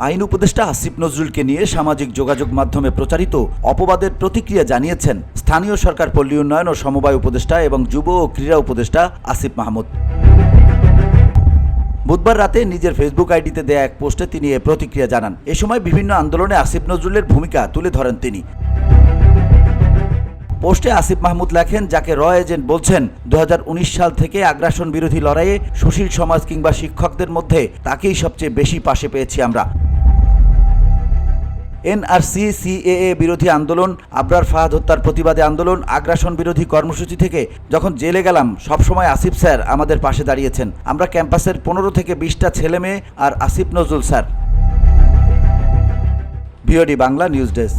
আইন উপদেষ্টা আসিফ নজরুলকে নিয়ে সামাজিক যোগাযোগ মাধ্যমে প্রচারিত অপবাদের প্রতিক্রিয়া জানিয়েছেন স্থানীয় সরকার পল্লী উন্নয়ন ও সমবায় উপদেষ্টা এবং যুব ও ক্রীড়া উপদেষ্টা আসিফ মাহমুদ। বুধবার রাতে নিজের ফেসবুক আইডিতে দেয়া এক পোস্টে তিনি এ প্রতিক্রিয়া জানান। এ সময় বিভিন্ন আন্দোলনে আসিফ নজরুলের ভূমিকা তুলে ধরেন তিনি। পোস্টে আসিফ মাহমুদ লেখেন, যাকে র এজেন্ট বলছেন, 2019 সাল থেকে আগ্রাসন বিরোধী লড়াইয়ে সুশীল সমাজ কিংবা শিক্ষকদের মধ্যে তাকেই সবচেয়ে বেশি পাশে পেয়েছি আমরা। এনআরসি সিএএ বিরোধী আন্দোলন, আবরার ফাহাদ হত্যার প্রতিবাদে আন্দোলন, আগ্রাসন বিরোধী কর্মসূচি থেকে যখন জেলে গেলাম সবসময় আসিফ স্যার আমাদের পাশে দাঁড়িয়েছেন। আমরা ক্যাম্পাসের 15 থেকে 20টা ছেলে মেয়ে আর Asif Nazrul sir. VOD Bangla news desk.